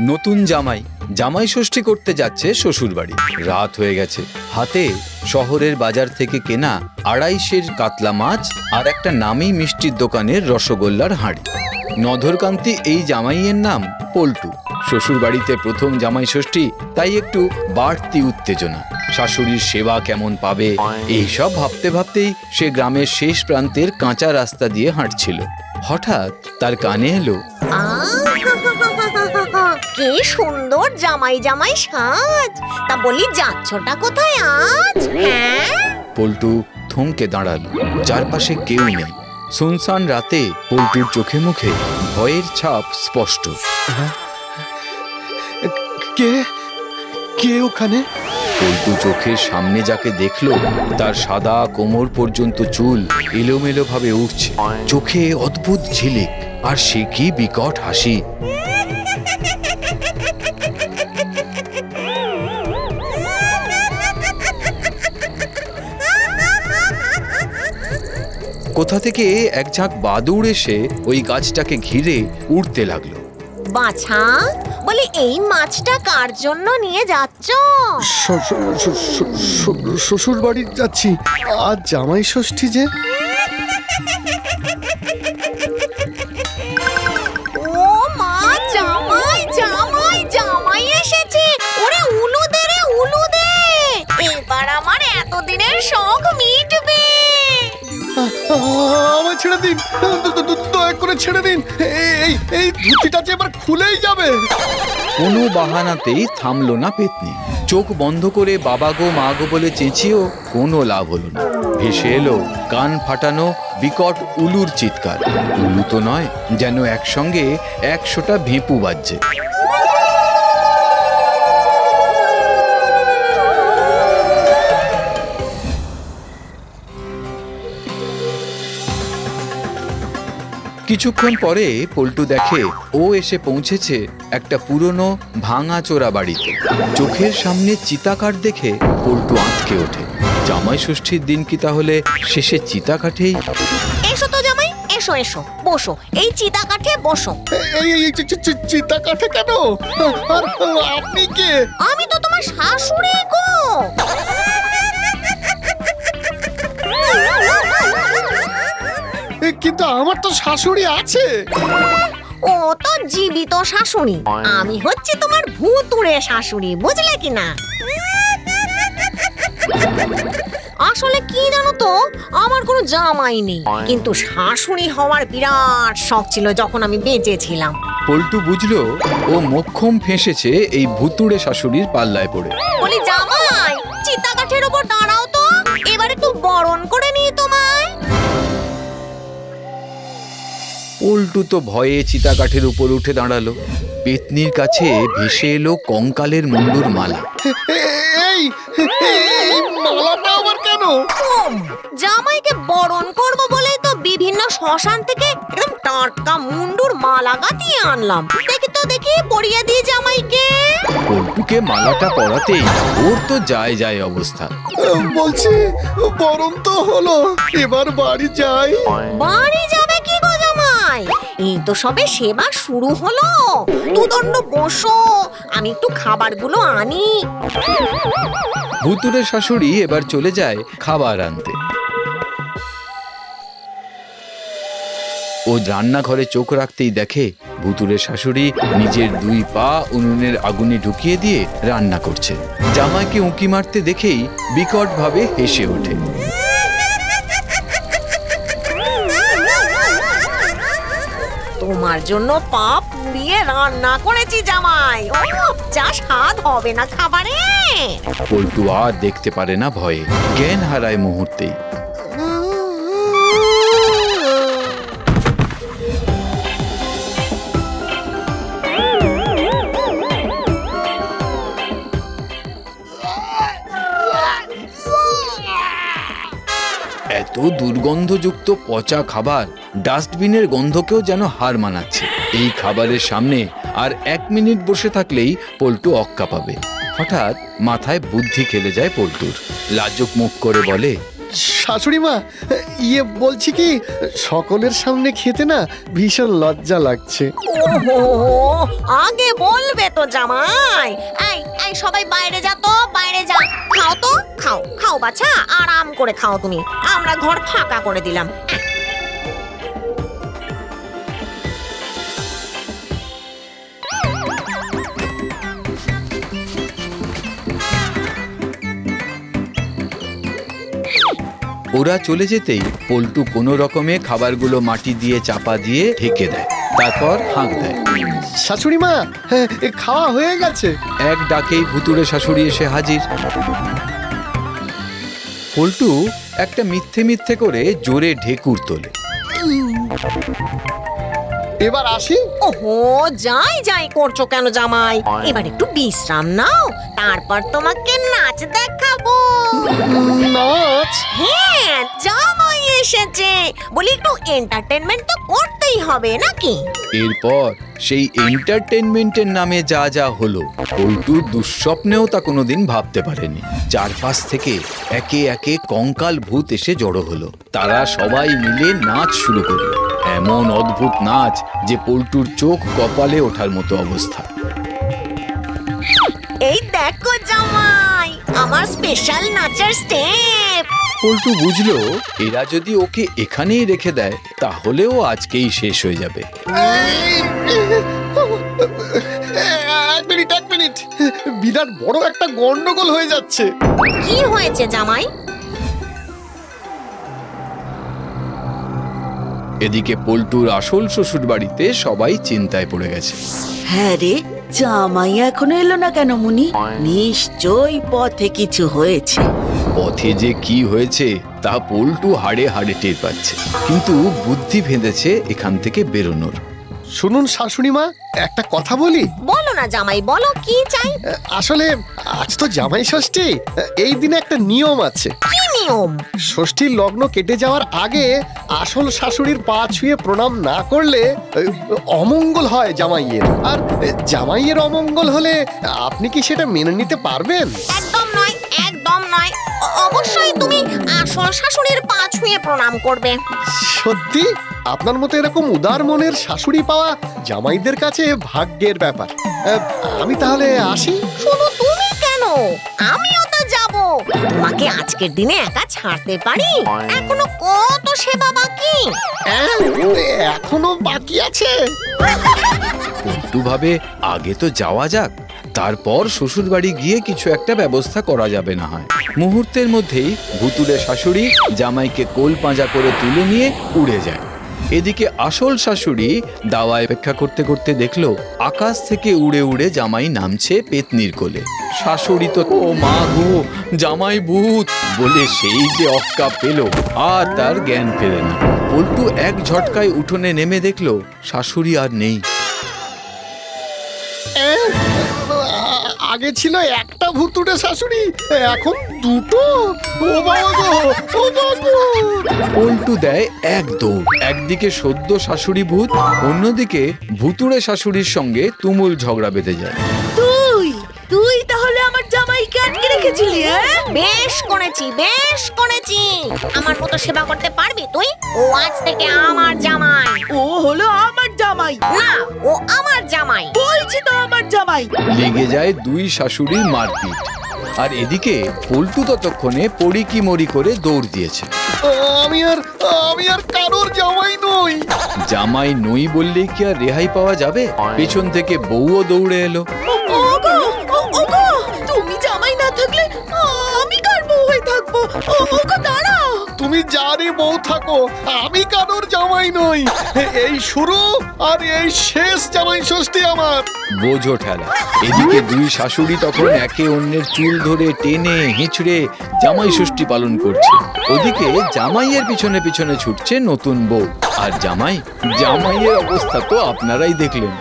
নতুন জামাই ষষ্ঠী করতে যাচ্ছে শ্বশুর বাড়ি। রাত হয়ে গেছে, হাতে শহরের বাজার থেকে কেনা 250 কাতলা মাছ আর একটা নামি মিষ্টির দোকানের রসগোল্লার হাঁড়ি। নধরকান্তি এই জামাইয়ের নাম পল্টু। শ্বশুর বাড়িতে প্রথম জামাই ষষ্ঠী, তাই একটু বাড়তি উত্তেজনা। শাশুড়ির সেবা কেমন পাবে এইসব ভাবতে ভাবতেই সে গ্রামের শেষ প্রান্তের কাঁচা রাস্তা দিয়ে হাঁটছিল। হঠাৎ তার কানে এলো, কি সুন্দর জামাই জামাই সাজ। তা বলি যাচ্ছটা কোথায় আজ? হ্যাঁ, পল্টু থমকে দাঁড়ালো। চারপাশে কেউ নেই। সুনসান রাতে পল্টুর চোখে মুখে ভয়ের ছাপ স্পষ্ট। কে কে ওখানে? পল্টু চোখের সামনে যাকে দেখলো তার সাদা কোমর পর্যন্ত চুল এলোমেলো ভাবে উঠছে, চোখে অদ্ভুত ঝিলিক, আর সে কি বিকট হাসি। কোথা থেকে এক ঝাঁক বাদুড় এসে ওই গাছটাকে ঘিরে উড়তে লাগলো। বাছা, বলি এই মাছটা কার জন্য নিয়ে যাচ্ছ? শ্বশুর বাড়ি যাচ্ছি, আজ জামাই ষষ্ঠী যে। ও মা, জামাই জামাই জামাই এসেছে। ওরে উলু দে রে উলু দে, এবার আমার এতদিনের শখ মিটবে। আমায় ছেড়ে দিন, দয়া করে ছেড়ে দিন। এই ধুতিটা যে এবার খুলেই যাবে। কোনো বাহানাতেই থামলো না পেতনি। চোখ বন্ধ করে বাবা গো মা গো বলে চেঁচিয়েও কোনো লাভ হলো না। ভেসে এলো কান ফাটানো বিকট উলুর চিৎকার। উলু তো নয়, যেন একসঙ্গে 100টা ভেঁপু বাজছে। কিছুক্ষণ পরে পল্টু দেখে ও এসে পৌঁছেছে একটা পুরনো ভাঙাচোরা বাড়িতে। চোখের সামনে চিতাকাঠ দেখে পল্টু আঁতকে ওঠে। জামাই ষষ্ঠীর দিন কি তাহলে শেষে চিতাকাঠেই? এসো তো জামাই, এসো এসো, বসো, এই চিতা কাঠে বসো। এই চিতা কাঠে কেন? আর আপনি কে? আমি তো তোমার শাশুড়ি গো। কিন্তু আমার তো শাশুড়ি আছে। ও তো জীবিত শাশুড়ি, আমি হচ্ছে তোমার ভূতুড়ে শাশুড়ি, বুঝলে কি না? আসলে কি জানো তো, আমার কোনো জামাই নেই, কিন্তু শাশুড়ি হওয়ার বিরাট শখ ছিল যখন আমি বেঁচে ছিলাম। পল্টু বুঝলো ও মোক্ষম ফেঁসেছে এই ভুতুড়ে শাশুড়ির পাল্লায় পড়ে। বলি জামাই, চিতা কাঠের উপর দাঁড়াও তো, এবার একটু বরণ করে নিই তোমায়। পল্টু তো ভয়ে চিতাকাঠের উপর উঠে দাঁড়ালো। পেতনির কাছে ভেসে এলো কঙ্কালের মুন্ডুর মালা। এই মালাটা আবার কেন? জামাইকে বরণ করব বলেই তো বিভিন্ন শ্মশান থেকে একদম টাটকা মুন্ডুর মালা গাঁথিয়ে আনলাম। দেখি তো, দেখি, পরিয়ে দিই জামাইকে। পল্টুকে মালাটা পরাতেই ওর তো যায় যায় অবস্থা। বলছি বরণ তো হলো, এবার বাড়ি যাই। বাড়ি যাবে কি গো জামাই? এই তো সবে সেবা শুরু হলো। দুদণ্ড বসো, আমি একটু খাবারগুলো আনি। ভুতুড়ে শাশুড়ি এবার চলে যায় খাবার আনতে। ও রান্নাঘরে চোখ রাখতেই দেখে ভুতুড়ে শাশুড়ি নিজের 2 পা উনুনের আগুনে ঢুকিয়ে দিয়ে রান্না করছে। জামাইকে উঁকি মারতে দেখেই বিকট ভাবে হেসে ওঠে। তোমার জন্য পা পুড়িয়ে রান্না করেছি জামাই। ও যা স্বাদ হবে না খাবারে। পল্টু আর দেখতে পারে না, ভয়ে জ্ঞান হারায় মুহূর্তেই। এত দুর্গন্ধযুক্ত পচা খাবার ডাস্টবিনের গন্ধকেও যেন হার মানাচ্ছে। এই খাবারের সামনে আর 1 মিনিট বসে থাকলেই পল্টু অক্কা পাবে। হঠাৎ মাথায় বুদ্ধি খেলে যায় পল্টুর। লাজুক মুখ করে বলে, শাশুড়ি মা, বলছি কি, সকলের সামনে খেতে না ভীষণ লজ্জা লাগছে। ওহো, আগে বলবে তো জামাই। এই এই সবাই বাইরে যা তো, বাইরে যা। খাও তো, খাও খাও বাছা, আরাম করে খাও তুমি। আমরা ঘর ফাঁকা করে দিলাম। ওরা চলে যেতেই পল্টু কোনো রকমে খাবারগুলো মাটি দিয়ে চাপা দিয়ে ঢেকে দেয়, তারপর হাঁক দেয়। শাশুড়ি মা, খাওয়া হয়ে গেছে। এক ডাকেই ভুতুড়ে শাশুড়ি এসে হাজির। পল্টু একটা মিথ্যে মিথ্যে করে জোরে ঢেকুর তোলে। এবার আসি। ওহো, যাই যাই করছো কেন জামাই? এবার একটু বিশ্রাম নাও, তারপর তোমাকে নাচ দেখাবো। নাচ? হ্যাঁ, জামাই এসেছে বলি একটু এন্টারটেনমেন্ট তো করতেই হবে নাকি? এরপর সেই এন্টারটেনমেন্টের নামে যা যা হলো পল্টুর দুঃস্বপ্নেও তা কোনোদিন ভাবতে পারেনি। চারপাশ থেকে একে একে কঙ্কাল ভূত এসে জড়ো হলো। তারা সবাই মিলে নাচ শুরু করলো। এমন অদ্ভুত নাচ যে পল্টুর চোখ কপালে ওঠার মতো অবস্থা। এই দেখো জামাই, আমার স্পেশাল নাচের স্টেপ। পল্টু বুঝলো এরা যদি ওকে এখানেই রেখে দেয় তাহলেও আজকেই শেষ হয়ে যাবে। এক মিনিট, বিরাট বড় একটা গন্ডগোল হয়ে যাচ্ছে। কি হয়েছে জামাই? এদিকে পল্টুর আসল শ্বশুর বাড়িতে সবাই চিন্তায় পড়ে গেছে। হ্যাঁ রে, জামাই এখনো এলো না কেন মুনি? নিশ্চয়ই পথে কিছু হয়েছে। পথে যে কি হয়েছে তা পল্টু হাড়ে হাড়ে টের পাচ্ছে, কিন্তু বুদ্ধি ভেঙেছে এখান থেকে বেরোনোর। শুনুন শাশুড়ি মা, একটা কথা বলি। বলো না জামাই, বলো কি চাই? আসলে আজ তো জামাই ষষ্ঠী। এই দিনে একটা নিয়ম আছে। কি নিয়ম? ষষ্ঠীর লগ্ন কেটে যাওয়ার আগে আসল শাশুড়ির পা ছুঁয়ে প্রণাম না করলে অমঙ্গল হয় জামাইয়ের। আর জামাইয়ের অমঙ্গল হলে আপনি কি সেটা মেনে নিতে পারবেন? একদম নয়, একদম নয়। অবশ্যই তুমি আসল শাশুড়ির পা ছুঁয়ে প্রণাম করবে। সত্যি? আপনার মতো এরকম উদার মনের শাশুড়ি পাওয়া জামাইদের কাছে ভাগ্যের ব্যাপার। আমি তাহলে আসি। শুধু তুমি কেন, আমিও তো যাব। তোমাকে আজকের দিনে একা ছাড়তে পারি? এখনো কত সেবা বাকি। এখনো বাকি আছে। পল্টু ভাবে আগে তো যাওয়া যাক, তারপর শ্বশুর বাড়ি গিয়ে কিছু একটা ব্যবস্থা করা যাবে না হয়। মুহূর্তের মধ্যেই ভুতুড়ে শাশুড়ি জামাইকে কোল পাঁজা করে তুলে নিয়ে উড়ে যায়। এদিকে আসল শাশুড়ি দাওয়ায় অপেক্ষা করতে করতে দেখলো আকাশ থেকে উড়ে উড়ে জামাই নামছে পেতনির কোলে। শাশুড়ি তো ও মা গো, জামাই ভূত বলে সেই যে অক্কা পেল, আর তার জ্ঞান ফেরে না। পল্টু এক ঝটকায় উঠোনে নেমে দেখলো শাশুড়ি আর নেই। আগে ছিল একটা ভুতুড়ে শাশুড়ি, এখন দুটো। ও বাবা গো, ও বাবা! পল্টু দেয় এক দৌড়। একদিকে সদ্য শাশুড়ি ভূত, অন্যদিকে ভুতুড়ে শাশুড়ির সঙ্গে তুমুল ঝগড়া বেঁধে যায়। তুই তাহলে আমার জামাইকে আটকে রেখেছিলি? বেশ করেছি, বেশ করেছি। আমার মতো সেবা করতে পারবি তুই? ও আজ থেকে আমার জামাই। ও হলো আমার জামাই না, ও আমার জামাই। বলছি তো আমার জামাই। লেগে যায় দুই শাশুড়ির মারপিট। আর এদিকে পল্টু ততক্ষণে পড়ি মরি করে দৌড় দিয়েছে। আমি আর কারোর জামাই নই। জামাই নই বললেই কি আর রেহাই পাওয়া যাবে? পেছন থেকে বউও দৌড়ে এলো। ওগো, ওগো, তুমি জামাই না থাকলে আমি কার বউ হয়ে থাকবো? ওগো দাঁড়াও। তুমি যারই বউ থাকো, আমি কারোর জামাই নই। এই শুরু আর এই শেষ জামাই ষষ্ঠী আমার। বোঝো ঠেলা। এদিকে দুই শাশুড়ি তখন একে অন্যের চুল ধরে টেনে হিঁচড়ে জামাই ষষ্ঠী পালন করছে। ওদিকে জামাইয়ের পিছনে পিছনে ছুটছে নতুন বউ। আর জামাইয়ের অবস্থা তো আপনারাই দেখলেন।